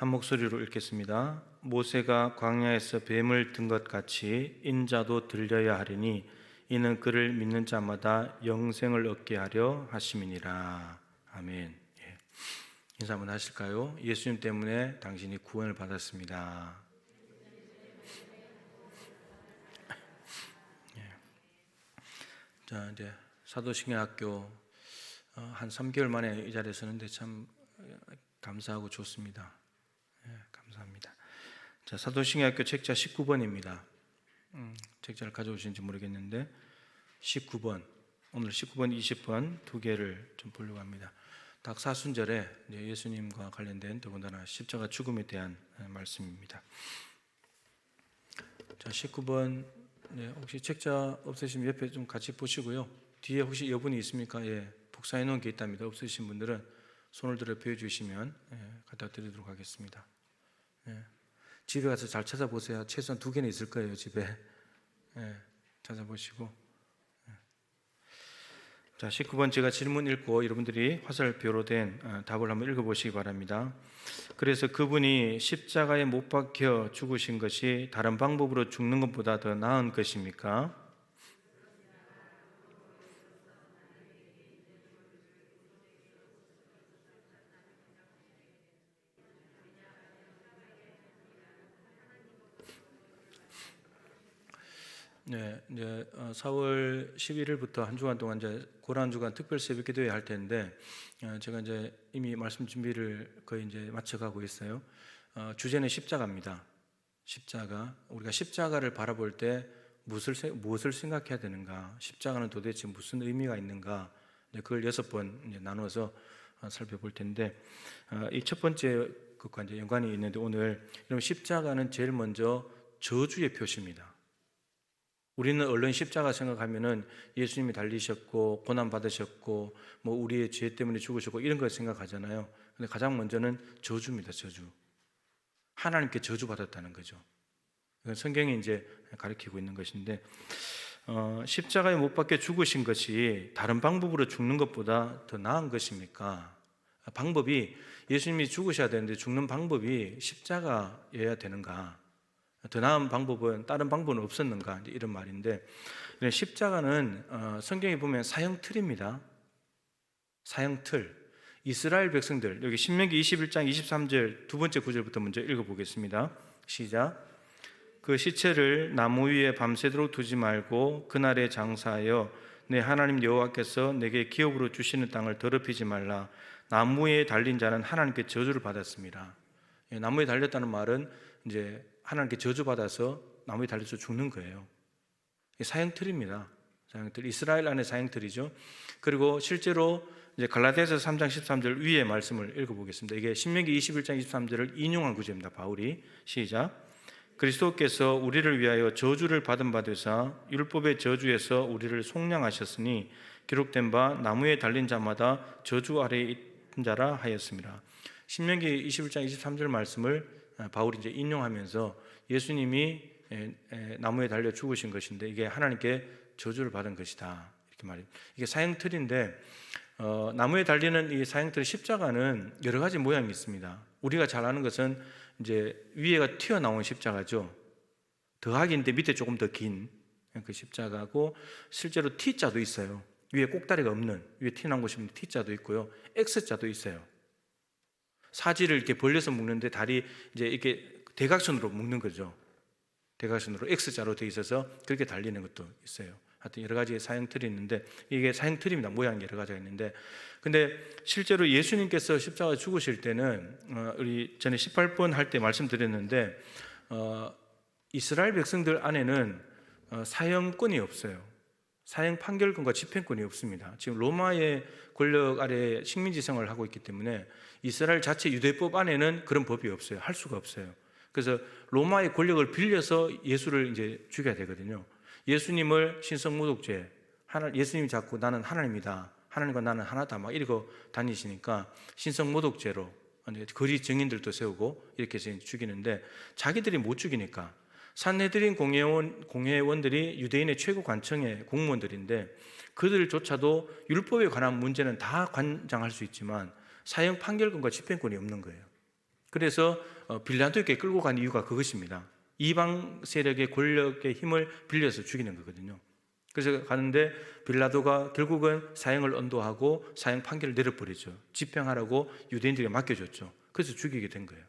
한 목소리로 읽겠습니다. 모세가 광야에서 뱀을 든 것 같이 인자도 들려야 하리니 이는 그를 믿는 자마다 영생을 얻게 하려 하심이니라. 아멘. 인사 한번 하실까요? 예수님 때문에 당신이 구원을 받았습니다. 자, 이제 사도신경학교 한 3개월 만에 이 자리에 서는데 참 감사하고 좋습니다. 감사합니다. 자, 사도신경학교 책자 19번입니다. 책자를 가져오신지 모르겠는데 19번, 오늘 19번, 20번 두 개를 좀 보려고 합니다. 닭사순절에 예수님과 관련된 더군다나 십자가 죽음에 대한 말씀입니다. 자, 19번 혹시 책자 없으시면 옆에 좀 같이 보시고요. 뒤에 혹시 여분이 있습니까? 복사해 놓은 게 있답니다. 없으신 분들은 손을 들어 보여주시면 갖다 드리도록 하겠습니다. 집에 가서 잘 찾아보세요. 최소한 2개는 있을 거예요, 집에. 찾아보시고. 자, 19번 제가 질문 읽고 여러분들이 화살표로 된 답을 한번 읽어보시기 바랍니다. 그래서 그분이 십자가에 못 박혀 죽으신 것이 다른 방법으로 죽는 것보다 더 나은 것입니까? 네, 이제 4월 11일부터 한 주간 동안 이제 고란 주간 특별 새벽 기도회 할 텐데 제가 이제 이미 말씀 준비를 거의 이제 마쳐가고 있어요. 주제는 십자가입니다. 십자가. 우리가 십자가를 바라볼 때 무엇을 생각해야 되는가? 십자가는 도대체 무슨 의미가 있는가? 그걸 6번 나눠서 살펴볼 텐데 이 첫 번째 것과 이제 연관이 있는데 오늘 여러분 십자가는 제일 먼저 저주의 표시입니다. 우리는 얼른 십자가 생각하면은 예수님이 달리셨고 고난 받으셨고 뭐 우리의 죄 때문에 죽으셨고 이런 걸 생각하잖아요. 근데 가장 먼저는 저주입니다. 저주. 하나님께 저주받았다는 거죠. 성경이 이제 가르치고 있는 것인데 십자가에 못 박혀 죽으신 것이 다른 방법으로 죽는 것보다 더 나은 것입니까? 방법이 예수님이 죽으셔야 되는데 죽는 방법이 십자가여야 되는가? 더 나은 방법은 다른 방법은 없었는가? 이런 말인데 십자가는 성경에 보면 사형틀입니다. 사형틀. 이스라엘 백성들 여기 신명기 21장 23절 두 번째 구절부터 먼저 읽어보겠습니다. 시작. 그 시체를 나무 위에 밤새도록 두지 말고 그날에 장사하여 내 하나님 여호와께서 내게 기업으로 주시는 땅을 더럽히지 말라. 나무에 달린 자는 하나님께 저주를 받았습니다. 나무에 달렸다는 말은 이제 하나님께 저주받아서 나무에 달려서 죽는 거예요. 사형틀입니다. 사형틀. 이스라엘 안에 사형틀이죠. 그리고 실제로 이제 갈라디아서 3장 13절 위에 말씀을 읽어보겠습니다. 이게 신명기 21장 23절을 인용한 구절입니다. 바울이. 시작. 그리스도께서 우리를 위하여 저주를 받은 바 되사 율법의 저주에서 우리를 속량하셨으니 기록된 바 나무에 달린 자마다 저주 아래에 있는 자라 하였습니다. 신명기 21장 23절 말씀을 바울이 이제 인용하면서 예수님이 나무에 달려 죽으신 것인데 이게 하나님께 저주를 받은 것이다 이렇게 말해요. 이게 사형틀인데 나무에 달리는 이 사형틀 십자가는 여러 가지 모양이 있습니다. 우리가 잘 아는 것은 이제 위에가 튀어나온 십자가죠. 더하기인데 밑에 조금 더 긴 그 십자가고 실제로 T자도 있어요. 위에 꼭다리가 없는 위에 튀어나온 곳이 있는데 T자도 있고요. X자도 있어요. 사지를 이렇게 벌려서 묶는데 다리 이제 이렇게 대각선으로 묶는 거죠. 대각선으로 X자로 되어 있어서 그렇게 달리는 것도 있어요. 하여튼 여러 가지의 사형틀이 있는데 이게 사형틀입니다. 모양이 여러 가지가 있는데 근데 실제로 예수님께서 십자가 죽으실 때는 우리 전에 18번 할 때 말씀드렸는데 이스라엘 백성들 안에는 사형권이 없어요. 사형 판결권과 집행권이 없습니다. 지금 로마의 권력 아래 식민지 생활을 하고 있기 때문에 이스라엘 자체 유대법 안에는 그런 법이 없어요. 할 수가 없어요. 그래서 로마의 권력을 빌려서 예수를 이제 죽여야 되거든요. 예수님을 신성모독죄, 예수님이 자꾸 나는 하나님이다, 하나님과 나는 하나다 막 이러고 다니시니까 신성모독죄로 거리 증인들도 세우고 이렇게 해서 죽이는데 자기들이 못 죽이니까 산헤드린 공회원들이 유대인의 최고 관청의 공무원들인데 그들조차도 율법에 관한 문제는 다 관장할 수 있지만 사형 판결권과 집행권이 없는 거예요. 그래서 빌라도에게 끌고 간 이유가 그것입니다. 이방 세력의 권력의 힘을 빌려서 죽이는 거거든요. 그래서 가는데 빌라도가 결국은 사형을 언도하고 사형 판결을 내려버리죠. 집행하라고 유대인들에게 맡겨줬죠. 그래서 죽이게 된 거예요.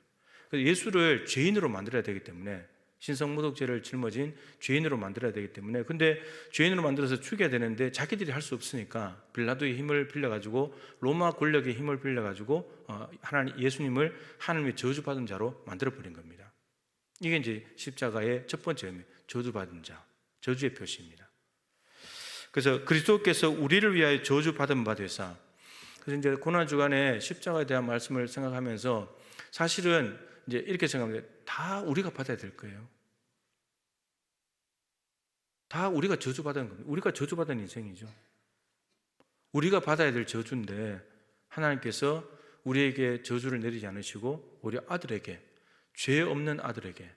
그래서 예수를 죄인으로 만들어야 되기 때문에, 신성모독죄를 짊어진 죄인으로 만들어야 되기 때문에, 근데 죄인으로 만들어서 죽여야 되는데 자기들이 할 수 없으니까 빌라도의 힘을 빌려가지고, 로마 권력의 힘을 빌려가지고 하나님 예수님을 하나님의 저주받은 자로 만들어버린 겁니다. 이게 이제 십자가의 첫 번째 의미, 저주받은 자, 저주의 표시입니다. 그래서 그리스도께서 우리를 위하여 저주받은 바 되사, 그래서 이제 고난주간에 십자가에 대한 말씀을 생각하면서 사실은 이제 이렇게 생각합니다. 다 우리가 받아야 될 거예요. 다 우리가 저주받은 겁니다. 우리가 저주받은 인생이죠. 우리가 받아야 될 저주인데 하나님께서 우리에게 저주를 내리지 않으시고 우리 아들에게, 죄 없는 아들에게,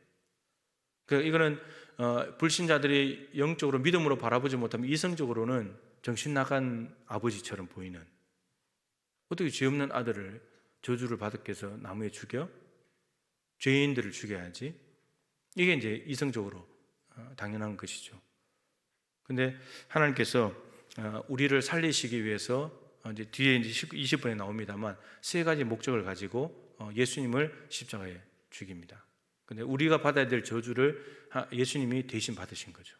그러니까 이거는 불신자들이 영적으로 믿음으로 바라보지 못하면 이성적으로는 정신 나간 아버지처럼 보이는, 어떻게 죄 없는 아들을 저주를 받게 해서 나무에 죽여? 죄인들을 죽여야지. 이게 이제 이성적으로 당연한 것이죠. 근데 하나님께서 우리를 살리시기 위해서 이제 뒤에 이제 20번에 나옵니다만 세 가지 목적을 가지고 예수님을 십자가에 죽입니다. 근데 우리가 받아야 될 저주를 예수님이 대신 받으신 거죠.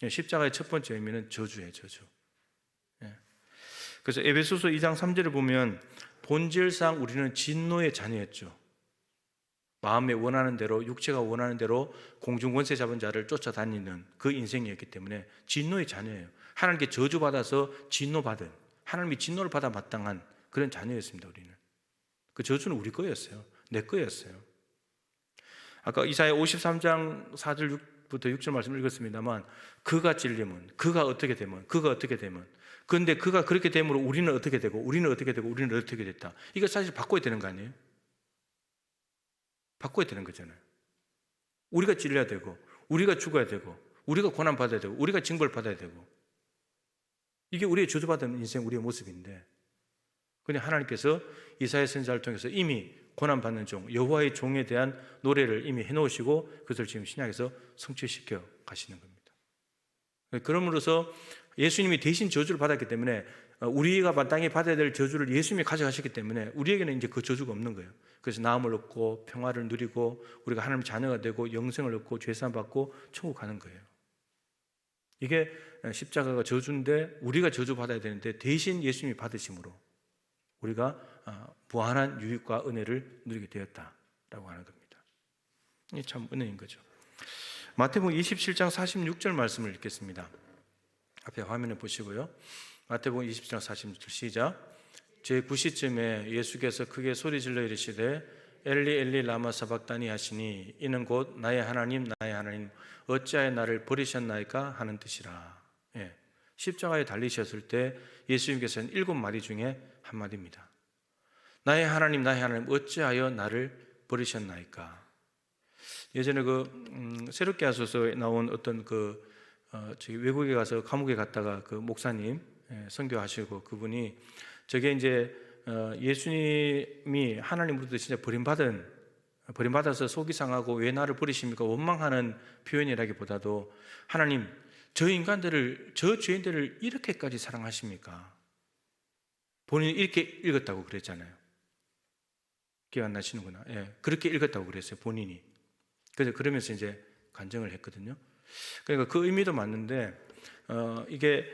십자가의 첫 번째 의미는 저주예요, 저주. 그래서 에베소서 2장 3절을 보면 본질상 우리는 진노의 자녀였죠. 마음에 원하는 대로, 육체가 원하는 대로 공중 권세 잡은 자를 쫓아다니는 그 인생이었기 때문에 진노의 자녀예요. 하나님께 저주받아서 진노받은, 하나님이 진노를 받아 마땅한 그런 자녀였습니다. 우리는 그 저주는 우리 거였어요. 내 거였어요. 아까 이사야 53장 4절부터 6절 말씀을 읽었습니다만, 그가 찔리면, 그가 어떻게 되면, 그가 어떻게 되면, 그런데 그가 그렇게 되므로 우리는 어떻게 되고, 우리는 어떻게 되고, 우리는 어떻게 됐다. 이거 사실 바꿔야 되는 거 아니에요? 바꿔야 되는 거잖아요. 우리가 찔려야 되고, 우리가 죽어야 되고, 우리가 고난받아야 되고, 우리가 징벌 받아야 되고, 이게 우리의 저주받은 인생, 우리의 모습인데, 그냥 하나님께서 이사야 선지자를 통해서 이미 고난받는 종, 여호와의 종에 대한 노래를 이미 해놓으시고 그것을 지금 신약에서 성취시켜 가시는 겁니다. 그러므로서 예수님이 대신 저주를 받았기 때문에, 우리가 마땅히 받아야 될 저주를 예수님이 가져가셨기 때문에 우리에게는 이제 그 저주가 없는 거예요. 그래서 나음을 얻고 평화를 누리고 우리가 하나님의 자녀가 되고 영생을 얻고 죄사함 받고 천국 가는 거예요. 이게 십자가가 저주인데 우리가 저주받아야 되는데 대신 예수님이 받으심으로 우리가 무한한 유익과 은혜를 누리게 되었다라고 하는 겁니다. 이게 참 은혜인 거죠. 마태복음 27장 46절 말씀을 읽겠습니다. 앞에 화면에 보시고요. 마태복음 27장 46절 시작. 제9시쯤에 예수께서 크게 소리질러 이르시되 엘리 엘리 라마 사박다니 하시니 이는 곧 나의 하나님 나의 하나님 어찌하여 나를 버리셨나이까 하는 뜻이라. 십자가에 달리셨을 때 예수님께서는 7마디 중에 한 마디입니다. 나의 하나님 나의 하나님 어찌하여 나를 버리셨나이까. 예전에 새롭게 하소서에 나온 어떤 저기 외국에 가서 감옥에 갔다가 그 목사님 선교하시고 그분이 저게 이제 예수님이 하나님으로부터 진짜 버림받아서 속이 상하고 왜 나를 버리십니까 원망하는 표현이라기보다도 하나님 저 인간들을, 저 죄인들을 이렇게까지 사랑하십니까? 본인이 이렇게 읽었다고 그랬잖아요. 기억 안 나시는구나. 그렇게 읽었다고 그랬어요, 본인이. 그래서 그러면서 이제 간증을 했거든요. 그러니까 그 의미도 맞는데, 이게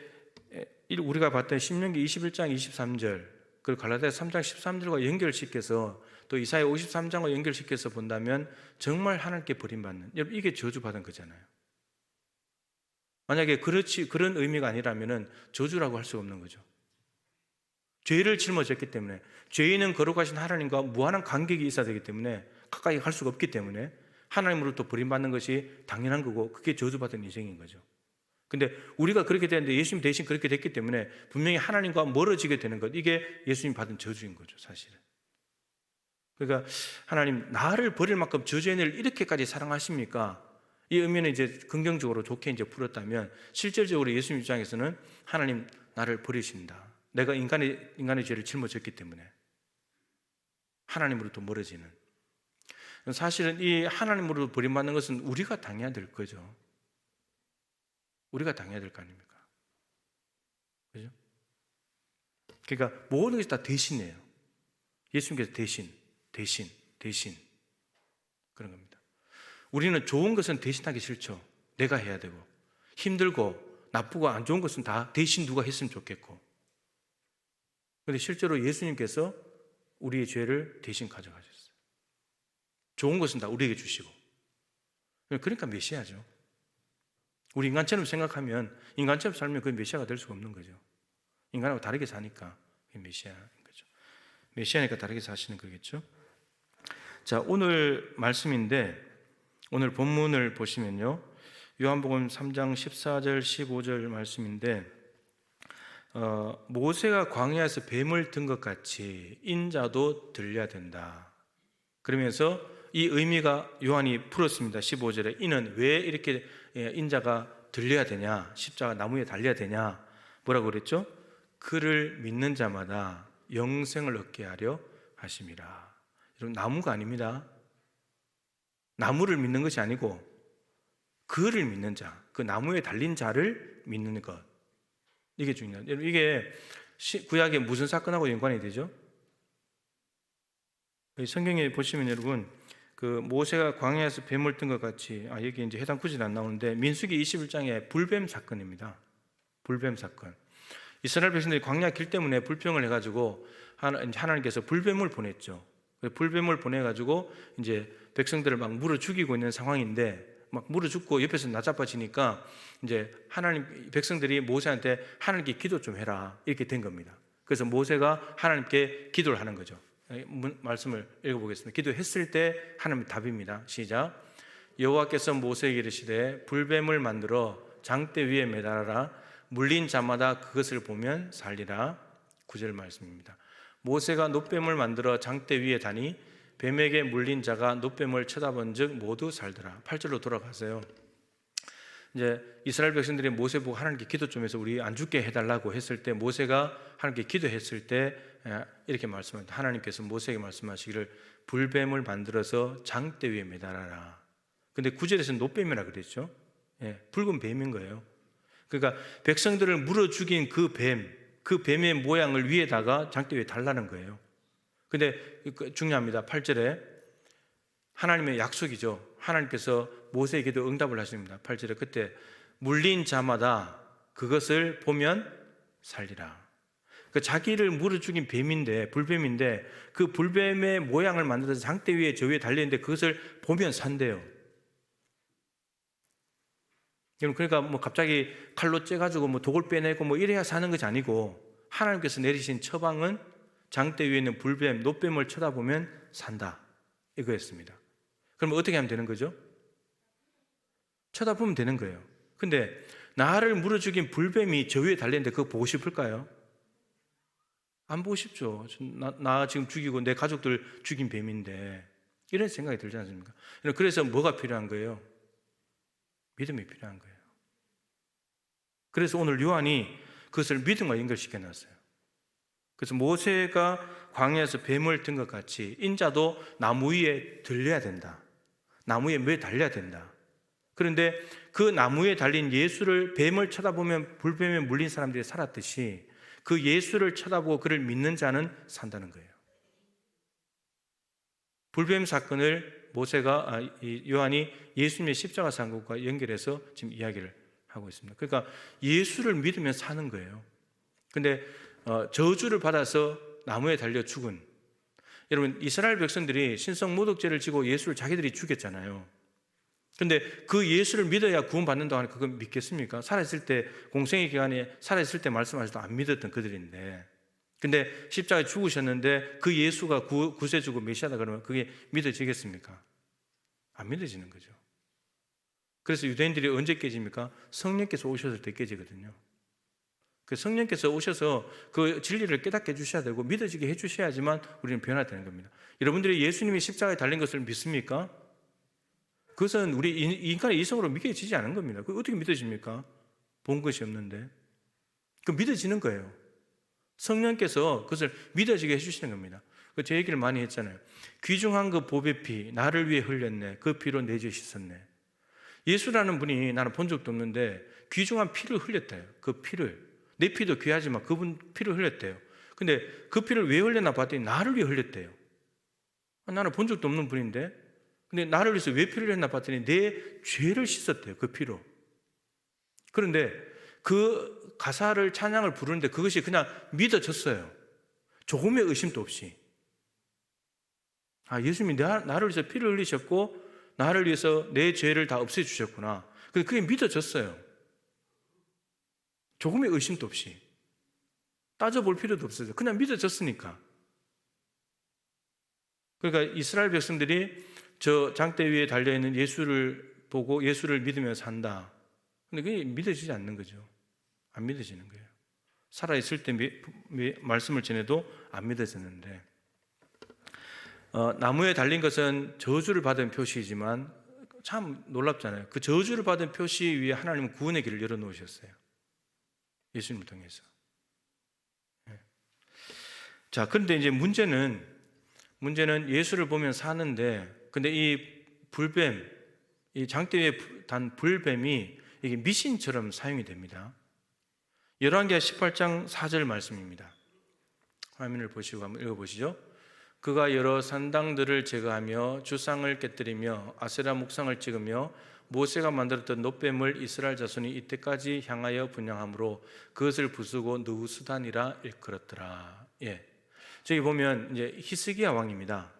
우리가 봤던 신명기 21장 23절, 그리고 갈라디아 3장 13절과 연결시켜서 또 이사야 53장과 연결시켜서 본다면 정말 하나님께 버림받는, 여러분 이게 저주받은 거잖아요. 만약에 그런 의미가 아니라면 저주라고 할 수 없는 거죠. 죄를 짊어졌기 때문에, 죄인은 거룩하신 하나님과 무한한 간격이 있어야 되기 때문에 가까이 갈 수가 없기 때문에 하나님으로부터 버림받는 것이 당연한 거고 그게 저주받은 인생인 거죠. 근데 우리가 그렇게 되는데 예수님 대신 그렇게 됐기 때문에 분명히 하나님과 멀어지게 되는 것, 이게 예수님 받은 저주인 거죠, 사실은. 그러니까 하나님 나를 버릴 만큼 저 죄인을 이렇게까지 사랑하십니까? 이 의미는 이제 긍정적으로 좋게 이제 풀었다면, 실질적으로 예수님 입장에서는 하나님 나를 버리신다. 내가 인간의 죄를 짊어졌기 때문에. 하나님으로부터 멀어지는. 사실은 이 하나님으로부터 버림받는 것은 우리가 당해야 될 거죠. 우리가 당해야 될 거 아닙니까? 그죠? 그러니까 모든 것이 다 대신이에요. 예수님께서 대신 그런 겁니다. 우리는 좋은 것은 대신하기 싫죠. 내가 해야 되고, 힘들고 나쁘고 안 좋은 것은 다 대신 누가 했으면 좋겠고. 그런데 실제로 예수님께서 우리의 죄를 대신 가져가셨어요. 좋은 것은 다 우리에게 주시고. 그러니까 메시아죠. 우리 인간처럼 생각하면, 인간처럼 살면 그 메시아가 될 수가 없는 거죠. 인간하고 다르게 사니까 그게 메시아인 거죠. 메시아니까 다르게 사시는 거겠죠. 자, 오늘 말씀인데, 오늘 본문을 보시면요, 요한복음 3장 14절 15절 말씀인데, 모세가 광야에서 뱀을 든 것 같이 인자도 들려야 된다. 그러면서 이 의미가 요한이 풀었습니다. 15절에 이는 왜 이렇게 인자가 들려야 되냐, 십자가 나무에 달려야 되냐, 뭐라고 그랬죠? 그를 믿는 자마다 영생을 얻게 하려 하심이라. 여러분, 나무가 아닙니다. 나무를 믿는 것이 아니고 그를 믿는 자, 그 나무에 달린 자를 믿는 것, 이게 중요해요. 여러분, 이게 구약의 무슨 사건하고 연관이 되죠? 성경에 보시면 여러분, 그 모세가 광야에서 뱀을 뜬 것 같이, 여기 이제 해당 구절이 안 나오는데 민수기 21장의 불뱀 사건입니다. 불뱀 사건. 이스라엘 백성들이 광야 길 때문에 불평을 해가지고 하나님께서 불뱀을 보냈죠. 불뱀을 보내가지고 이제 백성들을 막 물어 죽이고 있는 상황인데, 막 물어 죽고 옆에서 나자빠지니까 이제 하나님 백성들이 모세한테 하나님께 기도 좀 해라, 이렇게 된 겁니다. 그래서 모세가 하나님께 기도를 하는 거죠. 말씀을 읽어보겠습니다. 기도했을 때 하나님 답입니다. 시작. 여호와께서 모세에게 이르시되 불뱀을 만들어 장대 위에 매달아라. 물린 자마다 그것을 보면 살리라. 9절 말씀입니다. 모세가 놋뱀을 만들어 장대 위에 다니 뱀에게 물린 자가 놋뱀을 쳐다본 즉 모두 살더라. 8절로 돌아가세요. 이제 이스라엘 백성들이 모세 보고 하나님께 기도 좀 해서 우리 안 죽게 해달라고 했을 때, 모세가 하나님께 기도했을 때 이렇게 말씀합니다. 하나님께서 모세에게 말씀하시기를 불뱀을 만들어서 장대 위에 매달아라. 근데 9절에서는 놋뱀이라 그랬죠. 붉은 뱀인 거예요. 그러니까 백성들을 물어 죽인 그 뱀의 모양을 위에다가 장대 위에 달라는 거예요. 근데 중요합니다. 8절에 하나님의 약속이죠. 하나님께서 모세에게도 응답을 하십니다. 8절에 그때 물린 자마다 그것을 보면 살리라. 그 자기를 물어 죽인 뱀인데, 불뱀인데, 그 불뱀의 모양을 만들어서 장대 위에 저 위에 달려있는데 그것을 보면 산대요. 그러니까 뭐 갑자기 칼로 째가지고 뭐 독을 빼내고 뭐 이래야 사는 것이 아니고, 하나님께서 내리신 처방은 장대 위에 있는 불뱀, 놋뱀을 쳐다보면 산다, 이거였습니다. 그럼 어떻게 하면 되는 거죠? 쳐다보면 되는 거예요. 근데 나를 물어 죽인 불뱀이 저 위에 달렸는데 그거 보고 싶을까요? 안 보고 싶죠. 나 지금 죽이고 내 가족들 죽인 뱀인데, 이런 생각이 들지 않습니까? 그래서 뭐가 필요한 거예요? 믿음이 필요한 거예요. 그래서 오늘 요한이 그것을 믿음과 연결시켜 놨어요. 그래서 모세가 광야에서 뱀을 든 것 같이 인자도 나무 위에 들려야 된다. 나무에 매 달려야 된다. 그런데 그 나무에 달린 예수를, 뱀을 쳐다보면 불뱀에 물린 사람들이 살았듯이 그 예수를 쳐다보고 그를 믿는 자는 산다는 거예요. 불뱀 사건을 요한이 예수님의 십자가 사건과 연결해서 지금 이야기를 하고 있습니다. 그러니까 예수를 믿으면 사는 거예요. 근데 저주를 받아서 나무에 달려 죽은, 여러분 이스라엘 백성들이 신성 모독죄를 지고 예수를 자기들이 죽였잖아요. 근데 그 예수를 믿어야 구원받는다고 하니까 그걸 믿겠습니까? 살아있을 때, 공생의 기간에 살아있을 때 말씀하셔도 안 믿었던 그들인데, 근데 십자가에 죽으셨는데 그 예수가 구세주고 메시아다 그러면 그게 믿어지겠습니까? 안 믿어지는 거죠. 그래서 유대인들이 언제 깨집니까? 성령께서 오셨을 때 깨지거든요. 그 성령께서 오셔서 그 진리를 깨닫게 해주셔야 되고 믿어지게 해주셔야지만 우리는 변화되는 겁니다. 여러분들이 예수님이 십자가에 달린 것을 믿습니까? 그것은 우리 인간의 이성으로 믿어지지 않은 겁니다. 그게 어떻게 믿어집니까? 본 것이 없는데. 그 믿어지는 거예요. 성령께서 그것을 믿어지게 해주시는 겁니다. 제 얘기를 많이 했잖아요. 귀중한 그 보배 피, 나를 위해 흘렸네. 그 피로 내 죄 씻었네. 예수라는 분이 나는 본 적도 없는데 귀중한 피를 흘렸대요. 그 피를. 내 피도 귀하지만 그분 피를 흘렸대요. 근데 그 피를 왜 흘렸나 봤더니 나를 위해 흘렸대요. 나는 본 적도 없는 분인데, 근데 나를 위해서 왜 피를 흘렸나 봤더니 내 죄를 씻었대요. 그 피로. 그런데 그 가사를, 찬양을 부르는데 그것이 그냥 믿어졌어요. 조금의 의심도 없이. 예수님이 나를 위해서 피를 흘리셨고 나를 위해서 내 죄를 다 없애주셨구나. 그게 믿어졌어요. 조금의 의심도 없이. 따져볼 필요도 없어요. 그냥 믿어졌으니까. 그러니까 이스라엘 백성들이 저 장대 위에 달려있는 예수를 보고 예수를 믿으며 산다. 근데 그게 믿어지지 않는 거죠. 안 믿어지는 거예요. 살아있을 때 말씀을 전해도 안 믿어지는데, 나무에 달린 것은 저주를 받은 표시이지만 참 놀랍잖아요. 그 저주를 받은 표시 위에 하나님은 구원의 길을 열어놓으셨어요. 예수님을 통해서. 자, 그런데 이제 문제는 예수를 보면 사는데, 근데 이 불뱀, 이 장대 위에 단 불뱀이 이게 미신처럼 사용이 됩니다. 열왕기하 18장 4절 말씀입니다. 화면을 보시고 한번 읽어보시죠. 그가 여러 산당들을 제거하며 주상을 깨뜨리며 아세라 목상을 찍으며 모세가 만들었던 놋뱀을 이스라엘 자손이 이때까지 향하여 분향함으로 그것을 부수고 느우스단이라 일컬었더라. 예. 저기 보면 이제 히스기야 왕입니다.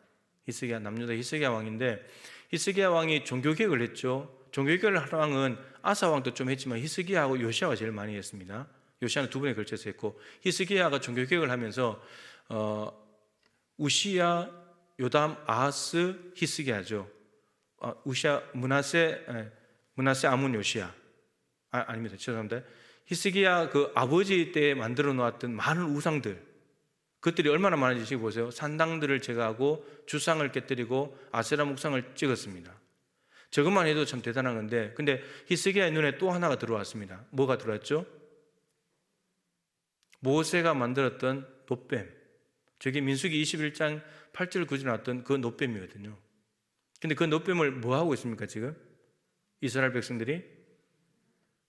남유다 히스기야 왕인데, 히스기야 왕이 종교개혁을 했죠. 종교개혁을 할 왕은 아사 왕도 좀 했지만 히스기야하고 요시야가 제일 많이 했습니다. 요시야는 두 번에 걸쳐서 했고, 히스기야가 종교개혁을 하면서 우시야, 요담, 아하스, 히스기야죠. 우시야, 므낫세, 아몬, 요시야. 아닙니다. 죄송합니다. 히스기야 그 아버지 때 만들어 놓았던 많은 우상들, 그것들이 얼마나 많은지 보세요. 산당들을 제거하고 주상을 깨뜨리고 아세라 목상을 찍었습니다. 저것만 해도 참 대단한 건데, 근데 히스기야의 눈에 또 하나가 들어왔습니다. 뭐가 들어왔죠? 모세가 만들었던 놋뱀. 저게 민수기 21장 8절 9절 나왔던 그 놋뱀이거든요. 근데 그 놋뱀을 뭐 하고 있습니까? 지금 이스라엘 백성들이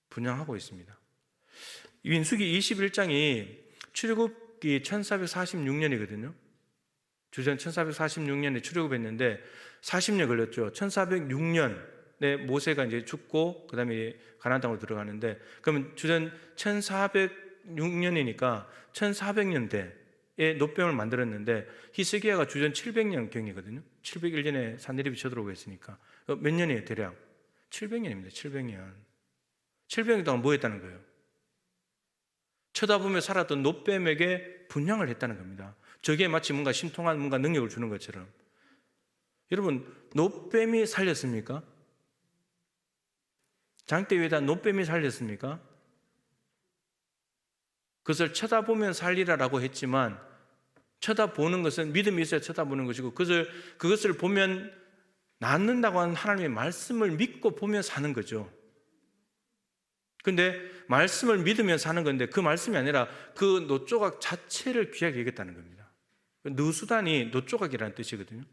분향하고 있습니다. 민수기 21장이 출애굽기 1446년이거든요. 주전 1446년에 출애굽했는데 40년 걸렸죠. 1406년에 모세가 이제 죽고 그다음에 가나안 땅으로 들어가는데, 그러면 주전 1406년이니까 1400년대에 놋뱀을 만들었는데 히스기야가 주전 700년 경이거든요. 701년에 산헤립이 쳐들어오고 했으니까 몇 년이에요? 대략 700년입니다. 700년. 700년 동안 뭐 했다는 거예요? 쳐다보며 살았던 놋뱀에게 분향을 했다는 겁니다. 저게 마치 뭔가 신통한 뭔가 능력을 주는 것처럼. 여러분, 놋뱀이 살렸습니까? 장대 위에다 놋뱀이 살렸습니까? 그것을 쳐다보면 살리라라고 했지만, 쳐다보는 것은 믿음이 있어야 쳐다보는 것이고, 그것을 보면 낫는다고 하는 하나님의 말씀을 믿고 보며 사는 거죠. 근데 말씀을 믿으며 사는 건데 그 말씀이 아니라 그 놋조각 자체를 귀하게 여겼다는 겁니다. 느수단이 놋조각이라는 뜻이거든요.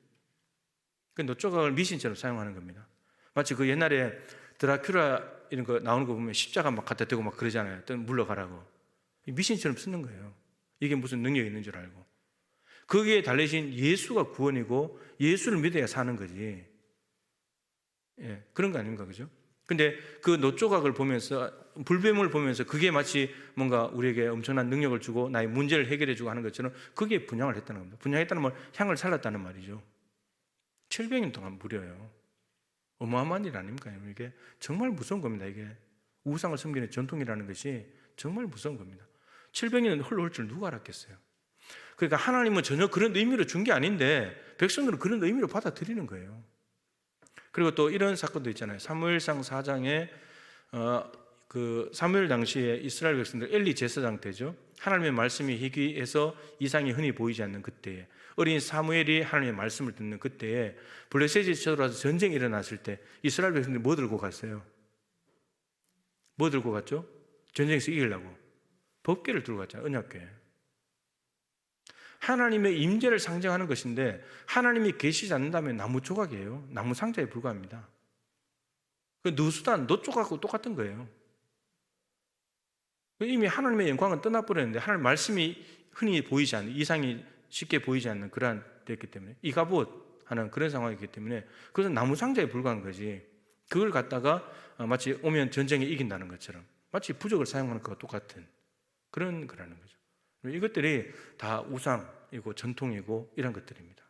그 놋조각을 미신처럼 사용하는 겁니다. 마치 그 옛날에 드라큘라 이런 거 나오는 거 보면 십자가 막 갖다 대고 막 그러잖아요. 또 물러가라고. 미신처럼 쓰는 거예요. 이게 무슨 능력이 있는 줄 알고. 거기에 달리신 예수가 구원이고 예수를 믿어야 사는 거지. 예, 그런 거 아닙니까? 그죠? 근데 그 놋조각을 보면서, 불뱀을 보면서 그게 마치 뭔가 우리에게 엄청난 능력을 주고 나의 문제를 해결해 주고 하는 것처럼 그게 분향을 했다는 겁니다. 분향했다는 말, 향을 살렸다는 말이죠. 700년 동안 무려요. 어마어마한 일 아닙니까? 이게 정말 무서운 겁니다. 이게 우상을 섬기는 전통이라는 것이 정말 무서운 겁니다. 700년은 흘러올 줄 누가 알았겠어요? 그러니까 하나님은 전혀 그런 의미로 준 게 아닌데 백성들은 그런 의미로 받아들이는 거예요. 그리고 또 이런 사건도 있잖아요. 사무엘상 4장에 그 사무엘 당시에 이스라엘 백성들 엘리 제사장 때죠. 하나님의 말씀이 희귀해서 이상이 흔히 보이지 않는 그때에, 어린 사무엘이 하나님의 말씀을 듣는 그때에 블레셋이 쳐들어와서 전쟁이 일어났을 때 이스라엘 백성들이 뭐 들고 갔어요? 뭐 들고 갔죠? 전쟁에서 이기려고 법궤를 들고 갔잖아요. 언약궤. 하나님의 임재를 상징하는 것인데 하나님이 계시지 않는다면 나무 조각이에요. 나무 상자에 불과합니다. 그 누수단, 노 조각하고 똑같은 거예요. 이미 하나님의 영광은 떠나버렸는데 하나님 말씀이 흔히 보이지 않는, 이상이 쉽게 보이지 않는 그러한 때였기 때문에 이가봇 하는 그런 상황이기 때문에 그것은 나무 상자에 불과한 거지. 그걸 갖다가 마치 오면 전쟁에 이긴다는 것처럼 마치 부적을 사용하는 것과 똑같은 그런 거라는 거죠. 이것들이 다 우상이고 전통이고 이런 것들입니다.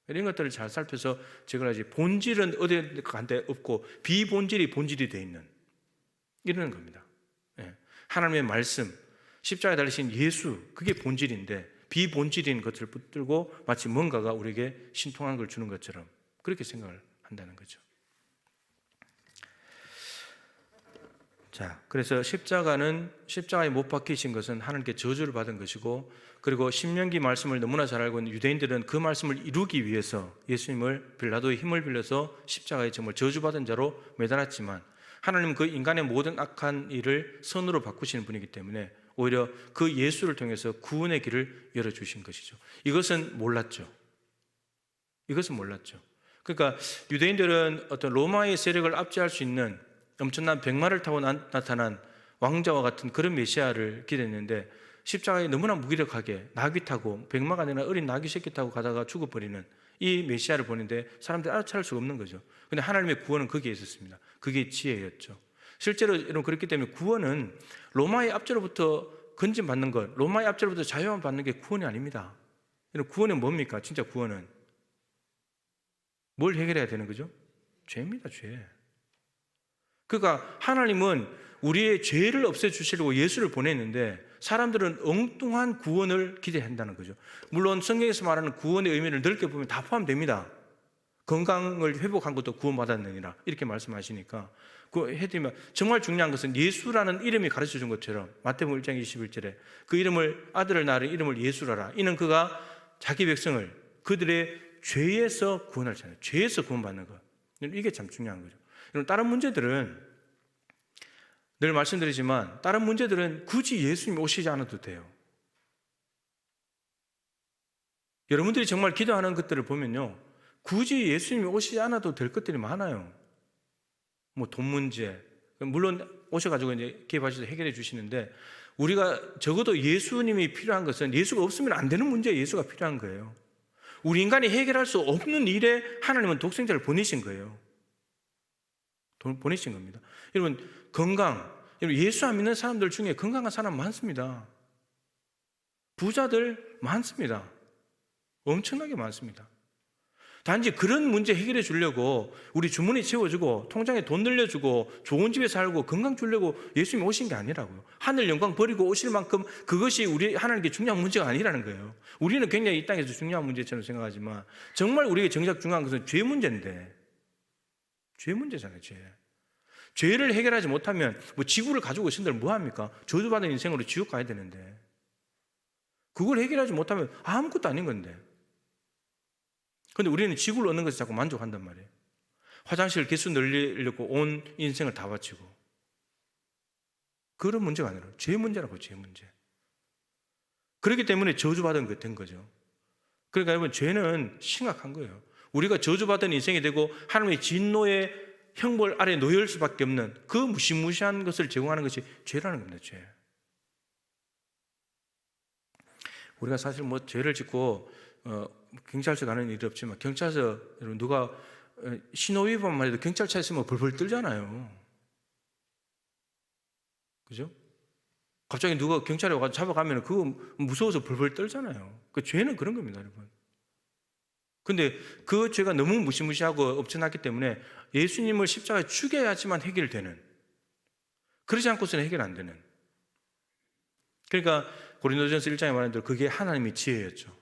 이런 것들을 잘 살펴서 제가 이제 본질은 어디 간데 없고 비본질이 본질이 되어 있는 이런 겁니다. 하나님의 말씀, 십자가에 달리신 예수, 그게 본질인데 비본질인 것을 붙들고 마치 뭔가가 우리에게 신통한 걸 주는 것처럼 그렇게 생각을 한다는 거죠. 자, 그래서 십자가에 못 박히신 것은 하나님께 저주를 받은 것이고, 그리고 신명기 말씀을 너무나 잘 알고 있는 유대인들은 그 말씀을 이루기 위해서 예수님을 빌라도의 힘을 빌려서 십자가에 정말 저주받은 자로 매달았지만 하나님은 그 인간의 모든 악한 일을 선으로 바꾸시는 분이기 때문에 오히려 그 예수를 통해서 구원의 길을 열어주신 것이죠. 이것은 몰랐죠. 그러니까 유대인들은 어떤 로마의 세력을 압제할 수 있는 엄청난 백마를 타고 나타난 왕자와 같은 그런 메시아를 기대했는데 십자가에 너무나 무기력하게 나귀 타고, 백마가 아니라 어린 나귀 새끼 타고 가다가 죽어버리는 이 메시아를 보는데 사람들이 알아차릴 수가 없는 거죠. 근데 하나님의 구원은 거기에 있었습니다. 그게 지혜였죠. 실제로 여러분 그렇기 때문에 구원은 로마의 압제로부터 건진받는 것, 로마의 압제로부터 자유함 받는 게 구원이 아닙니다. 여러분 구원은 뭡니까? 진짜 구원은 뭘 해결해야 되는 거죠? 죄입니다. 죄. 그러니까 하나님은 우리의 죄를 없애주시려고 예수를 보냈는데 사람들은 엉뚱한 구원을 기대한다는 거죠. 물론 성경에서 말하는 구원의 의미를 넓게 보면 다 포함됩니다. 건강을 회복한 것도 구원받았느니라 이렇게 말씀하시니까 그 해드리면 정말 중요한 것은 예수라는 이름이 가르쳐 준 것처럼 마태복음 1장 21절에 그 이름을 아들을 낳으려 이름을 예수라라. 이는 그가 자기 백성을 그들의 죄에서 구원하잖아요. 죄에서 구원받는 것. 이게 참 중요한 거죠. 다른 문제들은 늘 말씀드리지만 다른 문제들은 굳이 예수님이 오시지 않아도 돼요. 여러분들이 정말 기도하는 것들을 보면요, 굳이 예수님이 오시지 않아도 될 것들이 많아요. 뭐 돈 문제, 물론 오셔가지고 이제 기회하셔서 해결해 주시는데 우리가 적어도 예수님이 필요한 것은 예수가 없으면 안 되는 문제에 예수가 필요한 거예요. 우리 인간이 해결할 수 없는 일에 하나님은 독생자를 보내신 거예요. 보내신 겁니다. 여러분 건강, 여러분 예수 안 믿는 사람들 중에 건강한 사람 많습니다. 부자들 많습니다. 엄청나게 많습니다. 단지 그런 문제 해결해 주려고 우리 주머니 채워주고 통장에 돈 늘려주고 좋은 집에 살고 건강 주려고 예수님이 오신 게 아니라고요. 하늘 영광 버리고 오실 만큼 그것이 우리 하나님께 중요한 문제가 아니라는 거예요. 우리는 굉장히 이 땅에서 중요한 문제처럼 생각하지만 정말 우리에게 정작 중요한 것은 죄 문제인데, 죄 문제잖아요. 죄를 해결하지 못하면 뭐 지구를 가지고 신들 뭐 합니까? 저주받은 인생으로 지옥 가야 되는데 그걸 해결하지 못하면 아무것도 아닌 건데. 근데 우리는 지구를 얻는 것에 자꾸 만족한단 말이에요. 화장실 개수 늘리려고 온 인생을 다 바치고. 그런 문제가 아니라 죄 문제라고, 죄 문제. 그렇기 때문에 저주받은 것 된 거죠. 그러니까 여러분 죄는 심각한 거예요. 우리가 저주받은 인생이 되고 하나님의 진노의 형벌 아래 놓일 수밖에 없는 그 무시무시한 것을 제공하는 것이 죄라는 겁니다. 죄. 우리가 사실 뭐 죄를 짓고 경찰서 가는 일이 없지만 경찰서 여러분 누가 신호 위반만 해도 경찰차에 있으면 벌벌 떨잖아요. 그죠? 갑자기 누가 경찰에 와서 잡아가면 그거 무서워서 벌벌 떨잖아요. 그 죄는 그런 겁니다, 여러분. 근데 그 죄가 너무 무시무시하고 엄청났기 때문에 예수님을 십자가에 죽여야지만 해결되는, 그러지 않고서는 해결 안 되는. 그러니까 고린도전서 1장에 말한 대로 그게 하나님의 지혜였죠.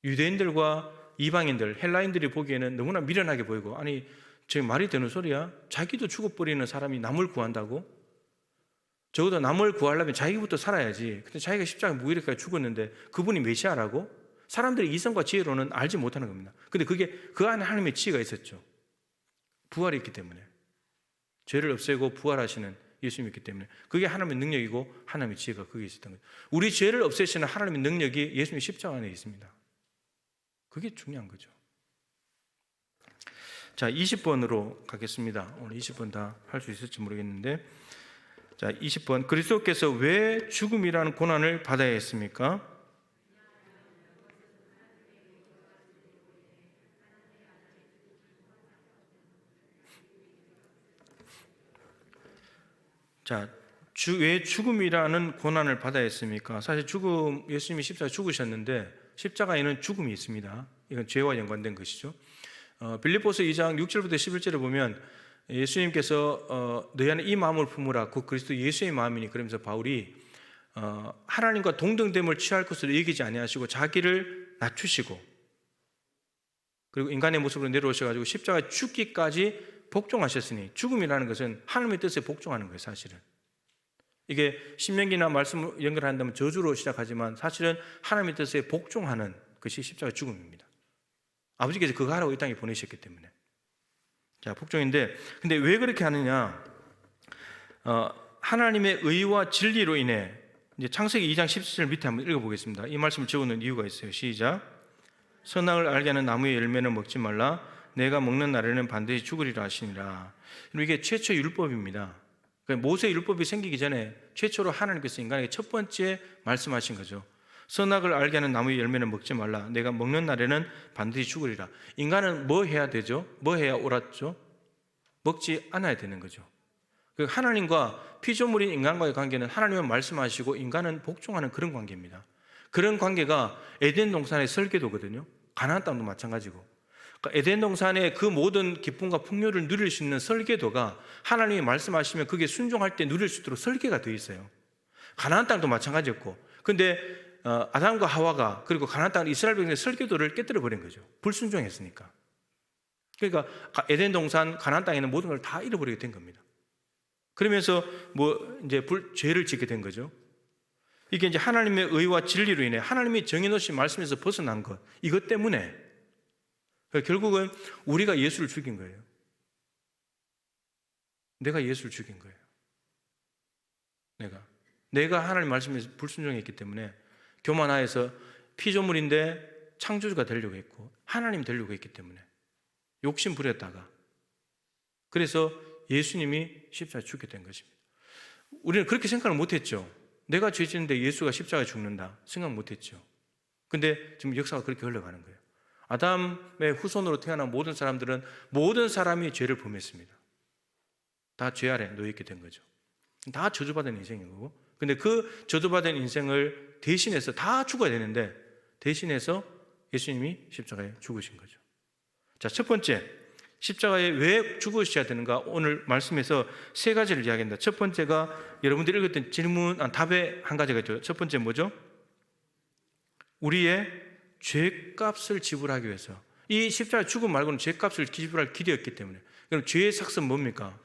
유대인들과 이방인들, 헬라인들이 보기에는 너무나 미련하게 보이고, 아니 저 말이 되는 소리야? 자기도 죽어버리는 사람이 남을 구한다고? 적어도 남을 구하려면 자기부터 살아야지. 근데 자기가 십자가에 무기력하게 죽었는데 그분이 메시아라고? 사람들이 이성과 지혜로는 알지 못하는 겁니다. 근데 그게 그 안에 하나님의 지혜가 있었죠. 부활이 있기 때문에. 죄를 없애고 부활하시는 예수 믿기 때문에. 그게 하나님의 능력이고 하나님의 지혜가 거기에 있었던 거예요. 우리 죄를 없애시는 하나님의 능력이 예수님의 십자가 안에 있습니다. 그게 중요한 거죠. 자, 20번으로 가겠습니다. 오늘 20번 다 할 수 있을지 모르겠는데, 자, 20번. 그리스도께서 왜 죽음이라는 고난을 받아야 했습니까? 자, 왜 죽음이라는 고난을 받아야 했습니까? 사실 예수님이 십자가에 죽으셨는데 십자가에는 죽음이 있습니다. 이건 죄와 연관된 것이죠. 빌립보서 2장 6절부터 11절을 보면 예수님께서 너희 안에 이 마음을 품으라, 그 그리스도 예수의 마음이니, 그러면서 바울이 하나님과 동등됨을 취할 것으로 여기지 아니하시고 자기를 낮추시고 그리고 인간의 모습으로 내려오셔가지고 십자가에 죽기까지 복종하셨으니, 죽음이라는 것은 하나님의 뜻에 복종하는 거예요. 사실은 이게 신명기나 말씀을 연결한다면 저주로 시작하지만 사실은 하나님의 뜻에 복종하는 것이 십자가의 죽음입니다. 아버지께서 그거 하라고 이 땅에 보내셨기 때문에. 자, 복종인데, 근데 왜 그렇게 하느냐? 하나님의 의와 진리로 인해, 이제 창세기 2장 17절 밑에 한번 읽어보겠습니다. 이 말씀을 적어놓은 이유가 있어요. 시작. 선악을 알게 하는 나무의 열매는 먹지 말라. 내가 먹는 날에는 반드시 죽으리라 하시니라. 이게 최초 율법입니다. 그러니까 모세 율법이 생기기 전에 최초로 하나님께서 인간에게 첫 번째 말씀하신 거죠. 선악을 알게 하는 나무의 열매는 먹지 말라. 내가 먹는 날에는 반드시 죽으리라. 인간은 뭐 해야 되죠? 뭐 해야 옳았죠? 먹지 않아야 되는 거죠. 하나님과 피조물인 인간과의 관계는 하나님은 말씀하시고 인간은 복종하는 그런 관계입니다. 그런 관계가 에덴 동산의 설계도거든요. 가나안 땅도 마찬가지고. 그러니까 에덴 동산의 그 모든 기쁨과 풍요를 누릴 수 있는 설계도가 하나님이 말씀하시면 그게 순종할 때 누릴 수 있도록 설계가 되어 있어요. 가나안 땅도 마찬가지였고, 근데 아담과 하와가 그리고 가나안 땅 이스라엘 백성의 설계도를 깨뜨려 버린 거죠. 불순종했으니까. 그러니까 에덴 동산 가나안 땅에는 모든 걸 다 잃어버리게 된 겁니다. 그러면서 이제 죄를 짓게 된 거죠. 이게 이제 하나님의 의와 진리로 인해 하나님이 정해놓으신 말씀에서 벗어난 것, 이것 때문에 결국은 우리가 예수를 죽인 거예요. 내가 예수를 죽인 거예요. 내가 하나님 말씀에서 불순종했기 때문에 교만하여서 피조물인데 창조주가 되려고 했고 하나님 되려고 했기 때문에 욕심 부렸다가, 그래서 예수님이 십자가에 죽게 된 것입니다. 우리는 그렇게 생각을 못했죠. 내가 죄 짓는데 예수가 십자가에 죽는다 생각 못했죠. 근데 지금 역사가 그렇게 흘러가는 거예요. 아담의 후손으로 태어난 모든 사람들은 모든 사람이 죄를 범했습니다. 다 죄 아래 놓여있게 된 거죠. 다 저주받은 인생인 거고, 근데 그 저주받은 인생을 대신해서 다 죽어야 되는데 대신해서 예수님이 십자가에 죽으신 거죠. 자, 첫 번째, 십자가에 왜 죽으셔야 되는가? 오늘 말씀에서 세 가지를 이야기합니다. 첫 번째가 여러분들이 읽었던 답에 한 가지가 있죠. 첫 번째 뭐죠? 우리의 죄값을 지불하기 위해서. 이 십자가의 죽음 말고는 죄값을 지불할 길이었기 때문에. 그럼 죄의 삭은 뭡니까?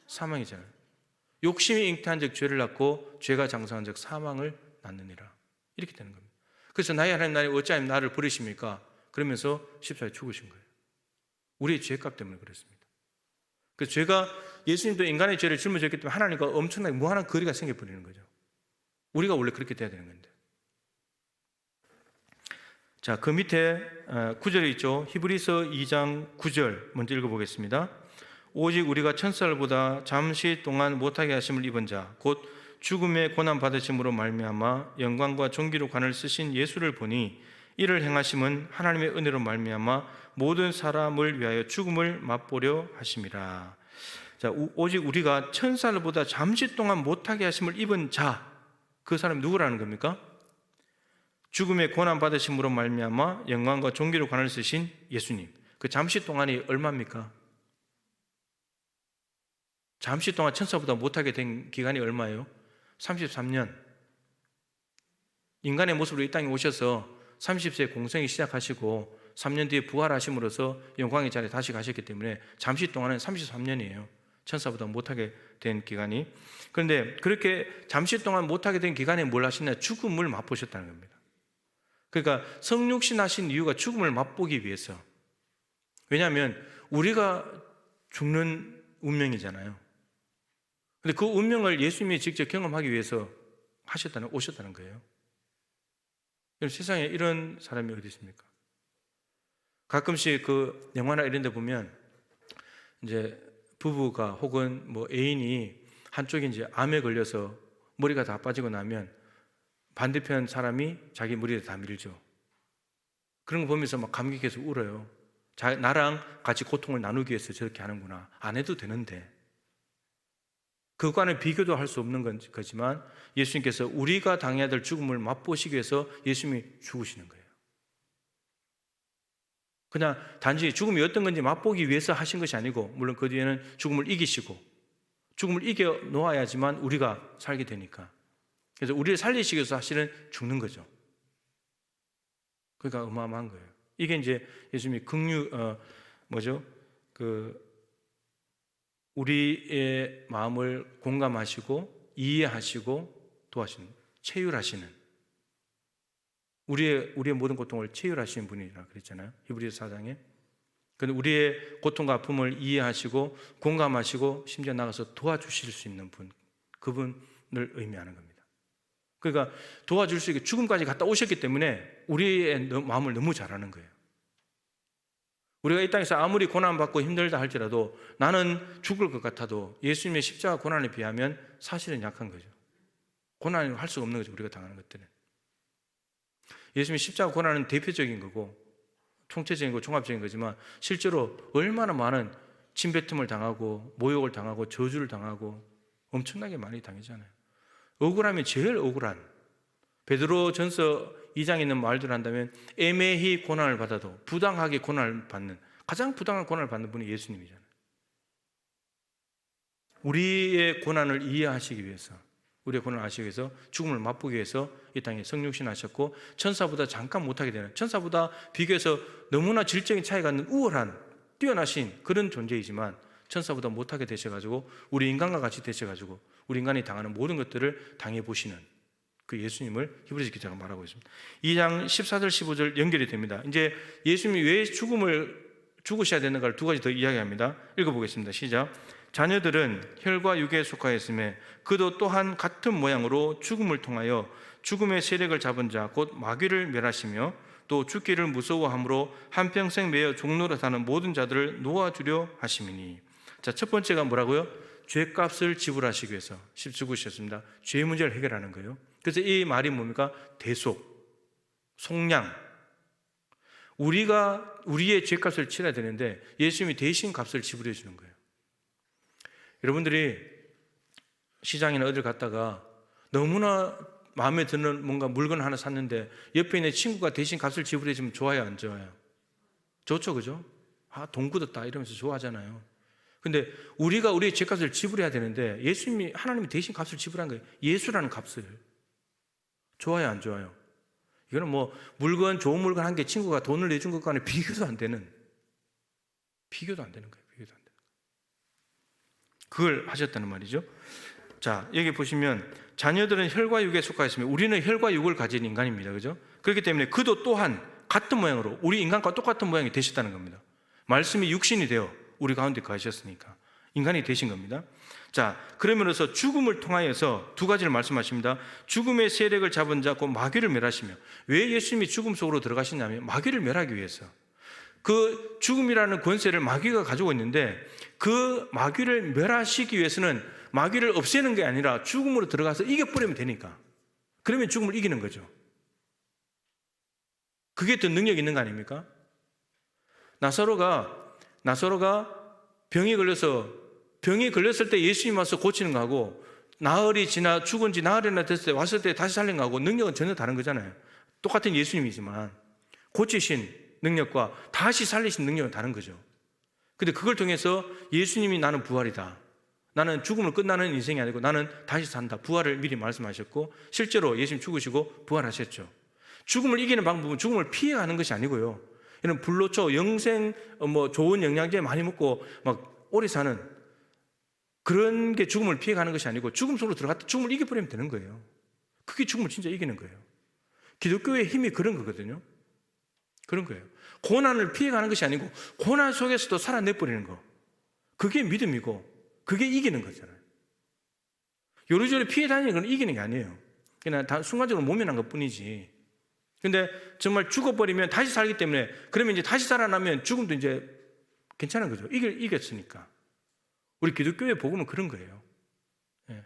사망이잖아요. 욕심이 잉태한 즉 죄를 낳고 죄가 장사한 즉 사망을 낳느니라. 이렇게 되는 겁니다. 그래서 나의 하나님 어찌하여 나를 버리십니까? 그러면서 십자가에 죽으신 거예요. 우리의 죄값 때문에 그렇습니다. 그래서 죄가, 예수님도 인간의 죄를 짊어졌기 때문에 하나님과 엄청나게 무한한 거리가 생겨버리는 거죠. 우리가 원래 그렇게 돼야 되는 건데. 자, 그 밑에 9절에 있죠. 히브리서 2장 9절 먼저 읽어보겠습니다. 오직 우리가 천사들보다 잠시 동안 못하게 하심을 입은 자, 곧 죽음의 고난 받으심으로 말미암아 영광과 존귀로 관을 쓰신 예수를 보니 이를 행하심은 하나님의 은혜로 말미암아 모든 사람을 위하여 죽음을 맛보려 하심이라. 자, 오직 우리가 천사들보다 잠시 동안 못하게 하심을 입은 자, 그 사람이 누구라는 겁니까? 죽음의 고난 받으심으로 말미암아 영광과 존귀로 관을 쓰신 예수님. 그 잠시 동안이 얼마입니까? 잠시 동안 천사보다 못하게 된 기간이 얼마예요? 33년. 인간의 모습으로 이 땅에 오셔서 30세 공생이 시작하시고 3년 뒤에 부활하심으로써 영광의 자리에 다시 가셨기 때문에 잠시 동안은 33년이에요. 천사보다 못하게 된 기간이. 그런데 그렇게 잠시 동안 못하게 된 기간에 뭘 하셨냐? 죽음을 맛보셨다는 겁니다. 그러니까 성육신 하신 이유가 죽음을 맛보기 위해서. 왜냐하면 우리가 죽는 운명이잖아요. 근데 그 운명을 예수님이 직접 경험하기 위해서 오셨다는 거예요. 세상에 이런 사람이 어디 있습니까? 가끔씩 그 영화나 이런 데 보면 이제 부부가 혹은 뭐 애인이 한쪽이 이제 암에 걸려서 머리가 다 빠지고 나면 반대편 사람이 자기 머리를 다 밀죠. 그런 거 보면서 막 감격해서 울어요. 나랑 같이 고통을 나누기 위해서 저렇게 하는구나. 안 해도 되는데. 그거와는 비교도 할 수 없는 거지만 예수님께서 우리가 당해야 될 죽음을 맛보시기 위해서 예수님이 죽으시는 거예요. 그냥 단지 죽음이 어떤 건지 맛보기 위해서 하신 것이 아니고, 물론 그 뒤에는 죽음을 이기시고 죽음을 이겨 놓아야지만 우리가 살게 되니까. 그래서 우리를 살리시기 위해서 사실은 죽는 거죠. 그러니까 어마어마한 거예요. 이게 이제 예수님이 우리의 마음을 공감하시고 이해하시고 도와주시는, 체휼하시는, 우리의 모든 고통을 체휼하시는 분이라 그랬잖아요. 히브리서 4장에. 근데 우리의 고통과 아픔을 이해하시고 공감하시고 심지어 나가서 도와주실 수 있는 분, 그분을 의미하는 겁니다. 그러니까 도와줄 수 있게 죽음까지 갔다 오셨기 때문에 우리의 마음을 너무 잘 아는 거예요. 우리가 이 땅에서 아무리 고난받고 힘들다 할지라도 나는 죽을 것 같아도 예수님의 십자가 고난에 비하면 사실은 약한 거죠. 고난을 할 수가 없는 거죠. 우리가 당하는 것들은. 예수님의 십자가 고난은 대표적인 거고 총체적인 거, 종합적인 거지만 실제로 얼마나 많은 침뱉음을 당하고 모욕을 당하고 저주를 당하고 엄청나게 많이 당하잖아요. 억울하면 제일 억울한, 베드로 전서 2장에 있는 말들 한다면 애매히 고난을 받아도 부당하게 고난을 받는, 가장 부당한 고난을 받는 분이 예수님이잖아요. 우리의 고난을 이해하시기 위해서, 우리의 고난을 아시기 위해서 죽음을 맛보기 위해서 이 땅에 성육신 하셨고, 천사보다 잠깐 못하게 되는, 천사보다 비교해서 너무나 질적인 차이가 있는 우월한 뛰어나신 그런 존재이지만 천사보다 못하게 되셔가지고 우리 인간과 같이 되셔가지고 우리 인간이 당하는 모든 것들을 당해보시는 그 예수님을 히브리서 기자가 말하고 있습니다. 2장 14절 15절 연결이 됩니다. 이제 예수님이 왜 죽으셔야 되는가를 두 가지 더 이야기합니다. 읽어보겠습니다. 시작. 자녀들은 혈과 육에 속하였음에 그도 또한 같은 모양으로 죽음을 통하여 죽음의 세력을 잡은 자 곧 마귀를 멸하시며 또 죽기를 무서워함으로 한평생 매여 종노릇하는 모든 자들을 놓아주려 하심이니. 자, 첫 번째가 뭐라고요? 죄값을 지불하시기 위해서 죽으셨습니다. 죄 문제를 해결하는 거예요. 그래서 이 말이 뭡니까? 대속, 속량. 우리가 우리의 죄값을 치러야 되는데 예수님이 대신 값을 지불해 주는 거예요. 여러분들이 시장이나 어딜 갔다가 너무나 마음에 드는 뭔가 물건 하나 샀는데 옆에 있는 친구가 대신 값을 지불해 주면 좋아요, 안 좋아요? 좋죠, 그죠? 돈 굳었다 이러면서 좋아하잖아요. 근데 우리가 우리의 죄값을 지불해야 되는데 하나님이 대신 값을 지불한 거예요. 예수라는 값을. 좋아요, 안 좋아요? 이거는 뭐 좋은 물건 한 개 친구가 돈을 내준 것과는 비교도 안 되는 거예요. 비교도 안 되는 거예요. 그걸 하셨다는 말이죠. 자, 여기 보시면 자녀들은 혈과 육에 속하 있으면 우리는 혈과 육을 가진 인간입니다. 그죠? 그렇기 때문에 그도 또한 같은 모양으로 우리 인간과 똑같은 모양이 되셨다는 겁니다. 말씀이 육신이 되어 우리 가운데 거하셨으니까 인간이 되신 겁니다. 자, 그러면서 죽음을 통하여서 두 가지를 말씀하십니다. 죽음의 세력을 잡은 자 곧 마귀를 멸하시며. 왜 예수님이 죽음 속으로 들어가시냐면 마귀를 멸하기 위해서. 그 죽음이라는 권세를 마귀가 가지고 있는데 그 마귀를 멸하시기 위해서는 마귀를 없애는 게 아니라 죽음으로 들어가서 이겨버리면 되니까. 그러면 죽음을 이기는 거죠. 그게 더 능력이 있는 거 아닙니까? 나사로가 병이 걸렸을 때 예수님 와서 고치는 거하고 나흘이 지나 죽은 지 나흘이나 됐을 때 왔을 때 다시 살린 거하고 능력은 전혀 다른 거잖아요. 똑같은 예수님이지만 고치신 능력과 다시 살리신 능력은 다른 거죠. 근데 그걸 통해서 예수님이 나는 부활이다. 나는 죽음을 끝나는 인생이 아니고 나는 다시 산다. 부활을 미리 말씀하셨고 실제로 예수님 죽으시고 부활하셨죠. 죽음을 이기는 방법은 죽음을 피해가는 것이 아니고요. 이런 불로초, 영생, 좋은 영양제 많이 먹고 막 오래 사는 그런 게 죽음을 피해가는 것이 아니고 죽음 속으로 들어갔다 죽음을 이겨버리면 되는 거예요. 그게 죽음을 진짜 이기는 거예요. 기독교의 힘이 그런 거거든요. 그런 거예요. 고난을 피해가는 것이 아니고 고난 속에서도 살아내버리는 거. 그게 믿음이고 그게 이기는 거잖아요. 요리조리 피해 다니는 건 이기는 게 아니에요. 그냥 순간적으로 모면한 것 뿐이지. 근데 정말 죽어버리면 다시 살기 때문에, 그러면 이제 다시 살아나면 죽음도 이제 괜찮은 거죠. 이겼으니까. 우리 기독교의 복음은 그런 거예요. 예.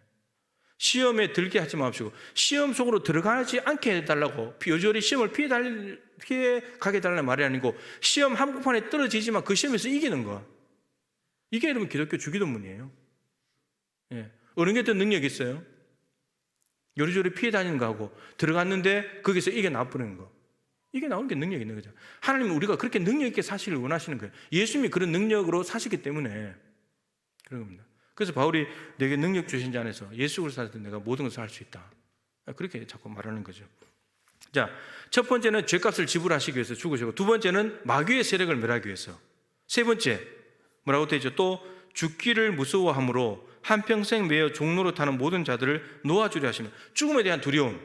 시험에 들게 하지 마시고 시험 속으로 들어가지 않게 해달라고, 요절히 시험을 피해 가게 해달라는 말이 아니고 시험 한복판에 떨어지지만 그 시험에서 이기는 거, 이게 여러분 기독교 주기도문이에요. 예. 어느 게 더 능력이 있어요? 요리조리 피해 다니는 거하고 들어갔는데 거기서 이겨나버리는 거, 이게 나오는 게 능력이 있는 거죠. 하나님은 우리가 그렇게 능력 있게 사시길 원하시는 거예요. 예수님이 그런 능력으로 사시기 때문에 그런 겁니다. 그래서 바울이 내게 능력 주신 자 안에서 예수를 살 때 내가 모든 것을 할 수 있다, 그렇게 자꾸 말하는 거죠. 자, 첫 번째는 죄값을 지불하시기 위해서 죽으시고, 두 번째는 마귀의 세력을 멸하기 위해서, 세 번째 뭐라고 되어 있죠? 또 죽기를 무서워함으로 한평생 매여 종로로 타는 모든 자들을 놓아주려 하시면, 죽음에 대한 두려움,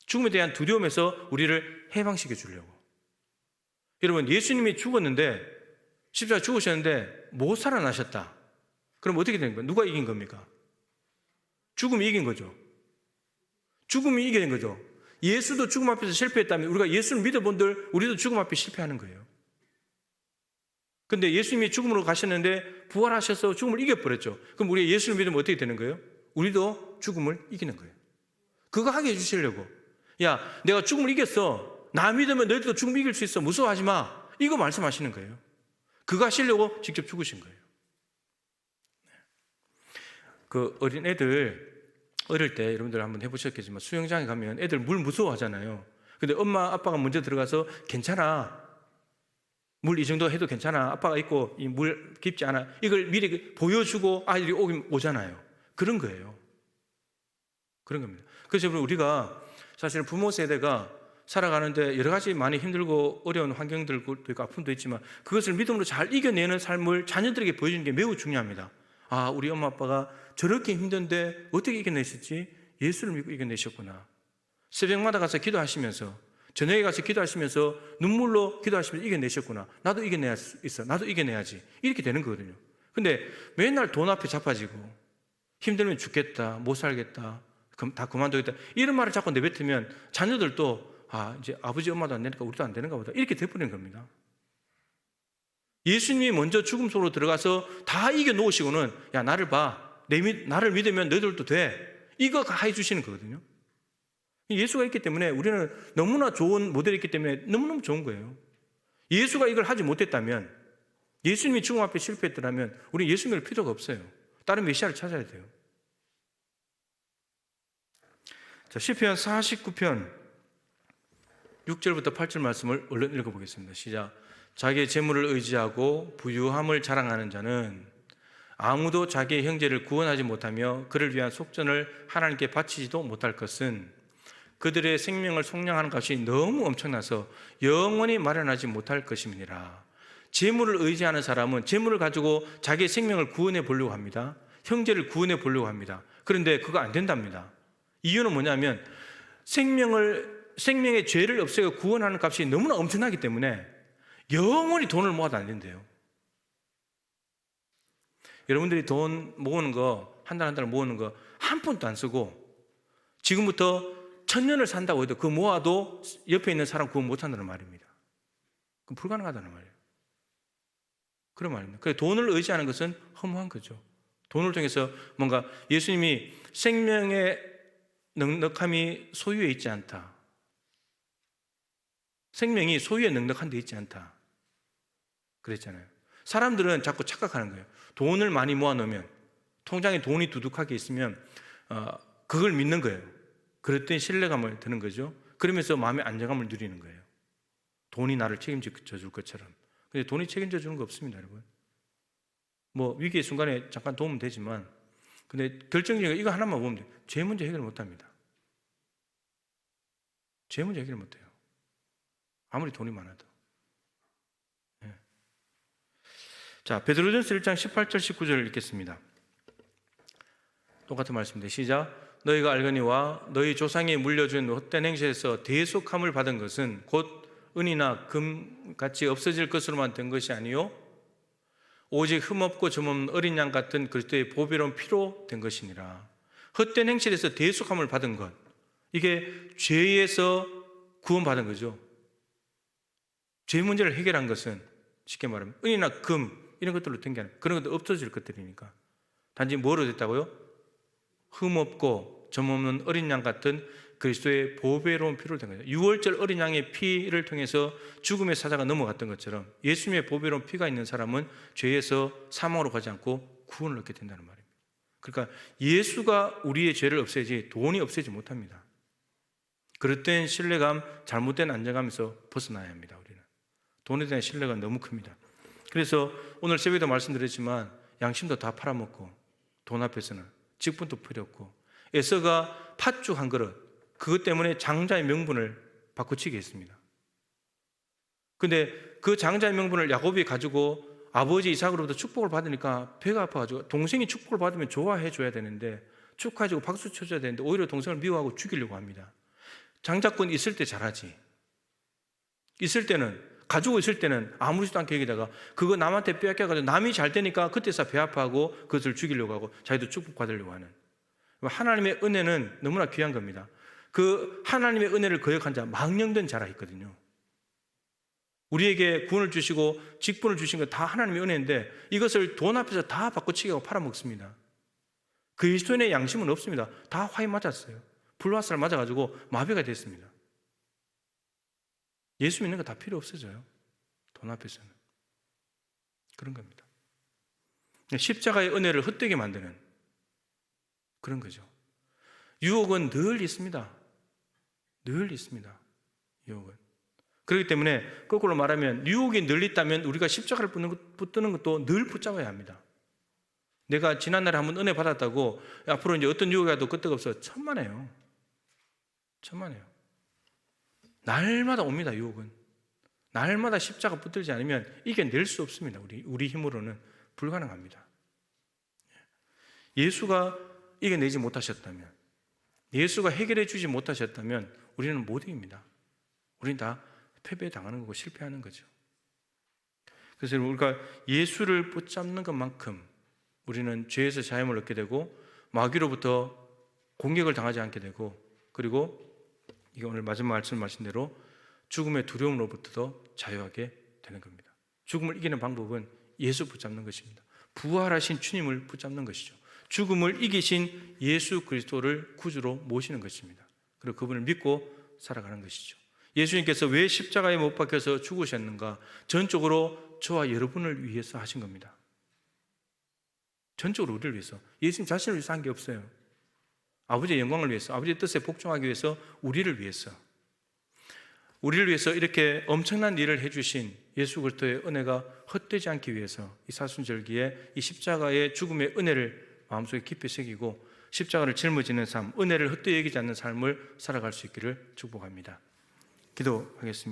죽음에 대한 두려움에서 우리를 해방시켜 주려고. 여러분, 예수님이 죽었는데, 십자가에 죽으셨는데 못 살아나셨다. 그럼 어떻게 된 거예요? 누가 이긴 겁니까? 죽음이 이긴 거죠. 죽음이 이긴 거죠. 예수도 죽음 앞에서 실패했다면 우리가 예수를 믿어본들 우리도 죽음 앞에 실패하는 거예요. 근데 예수님이 죽음으로 가셨는데 부활하셔서 죽음을 이겨버렸죠. 그럼 우리가 예수를 믿으면 어떻게 되는 거예요? 우리도 죽음을 이기는 거예요. 그거 하게 해주시려고. 야, 내가 죽음을 이겼어. 나 믿으면 너희들도 죽음 이길 수 있어. 무서워하지 마. 이거 말씀하시는 거예요. 그거 하시려고 직접 죽으신 거예요. 그 어린 애들, 어릴 때 여러분들 한번 해보셨겠지만 수영장에 가면 애들 물 무서워하잖아요. 근데 엄마 아빠가 먼저 들어가서 괜찮아, 물 이 정도 해도 괜찮아, 아빠가 있고 이 물 깊지 않아, 이걸 미리 보여주고 아이들이 오잖아요. 그런 거예요. 그런 겁니다. 그래서 여러분, 우리가 사실 부모 세대가 살아가는데 여러 가지 많이 힘들고 어려운 환경들도 있고 아픔도 있지만 그것을 믿음으로 잘 이겨내는 삶을 자녀들에게 보여주는 게 매우 중요합니다. 아, 우리 엄마 아빠가 저렇게 힘든데 어떻게 이겨내셨지? 예수를 믿고 이겨내셨구나. 새벽마다 가서 기도하시면서, 저녁에 가서 기도하시면서 눈물로 기도하시면서 이겨내셨구나. 나도 이겨내야 있어. 나도 이겨내야지. 이렇게 되는 거거든요. 근데 맨날 돈 앞에 잡아지고 힘들면 죽겠다, 못 살겠다, 다 그만두겠다, 이런 말을 자꾸 내뱉으면 자녀들도 이제 아버지 엄마도 안 되니까 우리도 안 되는가 보다, 이렇게 돼버리는 겁니다. 예수님이 먼저 죽음 속으로 들어가서 다 이겨놓으시고는, 야, 나를 봐, 나를 믿으면 너희들도 돼, 이거 해주시는 거거든요. 예수가 있기 때문에 우리는 너무나 좋은 모델이 있기 때문에 너무너무 좋은 거예요. 예수가 이걸 하지 못했다면, 예수님이 죽음 앞에 실패했더라면 우리 예수 믿을 필요가 없어요. 다른 메시아를 찾아야 돼요. 자, 시편 49편 6절부터 8절 말씀을 얼른 읽어보겠습니다. 시작. 자기의 재물을 의지하고 부유함을 자랑하는 자는 아무도 자기의 형제를 구원하지 못하며 그를 위한 속전을 하나님께 바치지도 못할 것은 그들의 생명을 속량하는 값이 너무 엄청나서 영원히 마련하지 못할 것임이니라. 재물을 의지하는 사람은 재물을 가지고 자기의 생명을 구원해 보려고 합니다. 형제를 구원해 보려고 합니다. 그런데 그거 안 된답니다. 이유는 뭐냐면 생명의 죄를 없애고 구원하는 값이 너무나 엄청나기 때문에 영원히 돈을 모아도 안 된대요. 여러분들이 돈 모으는 거, 한 달 한 달 모으는 거 한 푼도 안 쓰고 지금부터 1000년을 산다고 해도 그 모아도 옆에 있는 사람 구원 못 한다는 말입니다. 그럼 불가능하다는 말이에요. 그런 말입니다. 그래서 돈을 의지하는 것은 허무한 거죠. 돈을 통해서 뭔가 예수님이 생명의 넉넉함이 소유에 있지 않다, 생명이 소유에 넉넉한 데 있지 않다 그랬잖아요. 사람들은 자꾸 착각하는 거예요. 돈을 많이 모아놓으면, 통장에 돈이 두둑하게 있으면 그걸 믿는 거예요. 그랬더니 신뢰감을 드는 거죠. 그러면서 마음의 안정감을 누리는 거예요. 돈이 나를 책임져 줄 것처럼. 근데 돈이 책임져 주는 거 없습니다, 여러분. 뭐 위기의 순간에 잠깐 도움은 되지만, 근데 결정적인 이거 하나만 보면 돼요. 죄 문제 해결 못 합니다. 죄 문제 해결 못 해요. 아무리 돈이 많아도. 네. 자, 베드로전서 1장 18절 19절을 읽겠습니다. 똑같은 말씀인데 시작. 너희가 알거니와 너희 조상이 물려준 헛된 행실에서 대속함을 받은 것은 곧 은이나 금같이 없어질 것으로만 된 것이 아니요 오직 흠없고 점없는 어린 양 같은 그리스도의 보배로운 피로 된 것이니라. 헛된 행실에서 대속함을 받은 것, 이게 죄에서 구원받은 거죠. 죄 문제를 해결한 것은 쉽게 말하면 은이나 금 이런 것들로 된 게 아니라 그런 것도 없어질 것들이니까. 단지 뭐로 됐다고요? 흠없고 점없는 어린 양 같은 그리스도의 보배로운 피로 된 거죠. 6월절 어린 양의 피를 통해서 죽음의 사자가 넘어갔던 것처럼 예수님의 보배로운 피가 있는 사람은 죄에서 사망으로 가지 않고 구원을 얻게 된다는 말입니다. 그러니까 예수가 우리의 죄를 없애지 돈이 없애지 못합니다. 그릇된 신뢰감, 잘못된 안정감에서 벗어나야 합니다. 우리는 돈에 대한 신뢰가 너무 큽니다. 그래서 오늘 새벽에도 말씀드렸지만 양심도 다 팔아먹고 돈 앞에서는 직분도 필요 없고 에서가 팥죽 한 그릇, 그것 때문에 장자의 명분을 바꾸치게 했습니다. 근데 그 장자의 명분을 야곱이 가지고 아버지 이삭으로부터 축복을 받으니까 배가 아파가지고, 동생이 축복을 받으면 좋아해 줘야 되는데 축하해주고 박수 쳐줘야 되는데 오히려 동생을 미워하고 죽이려고 합니다. 장자권 있을 때 잘하지, 있을 때는, 가지고 있을 때는 아무렇지도 않게 여기다가 그거 남한테 빼앗겨가지고 남이 잘 되니까 그때서 배 아파하고 그것을 죽이려고 하고 자기도 축복받으려고 하는, 하나님의 은혜는 너무나 귀한 겁니다. 그 하나님의 은혜를 거역한 자 망령된 자라 했거든요. 우리에게 구원을 주시고 직분을 주신 건 다 하나님의 은혜인데 이것을 돈 앞에서 다 바꿔치기 하고 팔아먹습니다. 그리스도인의 양심은 없습니다. 다 화에 맞았어요. 불화살 맞아가지고 마비가 됐습니다. 예수 믿는 거 다 필요 없어져요. 돈 앞에서는. 그런 겁니다. 십자가의 은혜를 헛되게 만드는 그런 거죠. 유혹은 늘 있습니다. 늘 있습니다. 유혹은. 그렇기 때문에 거꾸로 말하면 유혹이 늘 있다면 우리가 십자가를 붙드는 것도 늘 붙잡아야 합니다. 내가 지난날에 한번 은혜 받았다고 앞으로 이제 어떤 유혹이 와도 끄떡 없어. 천만에요. 천만에요. 날마다 옵니다. 유혹은. 날마다 십자가 붙들지 않으면 이겨낼 수 없습니다. 우리 힘으로는 불가능합니다. 예수가 이겨내지 못하셨다면, 예수가 해결해 주지 못하셨다면 우리는 못 이깁니다. 우리는 다 패배당하는 거고 실패하는 거죠. 그래서 우리가 예수를 붙잡는 것만큼 우리는 죄에서 자유함을 얻게 되고 마귀로부터 공격을 당하지 않게 되고, 그리고 이게 오늘 마지막 말씀하신 대로 죽음의 두려움으로부터도 자유하게 되는 겁니다. 죽음을 이기는 방법은 예수 붙잡는 것입니다. 부활하신 주님을 붙잡는 것이죠. 죽음을 이기신 예수 그리스도를 구주로 모시는 것입니다. 그리고 그분을 믿고 살아가는 것이죠. 예수님께서 왜 십자가에 못 박혀서 죽으셨는가? 전적으로 저와 여러분을 위해서 하신 겁니다. 전적으로 우리를 위해서. 예수님 자신을 위해서 한 게 없어요. 아버지의 영광을 위해서, 아버지의 뜻에 복종하기 위해서, 우리를 위해서. 우리를 위해서 이렇게 엄청난 일을 해주신 예수 그리스도의 은혜가 헛되지 않기 위해서 이 사순절기에 이 십자가의 죽음의 은혜를 마음속에 깊이 새기고 십자가를 짊어지는 삶, 은혜를 헛되이 여기지 않는 삶을 살아갈 수 있기를 축복합니다. 기도하겠습니다.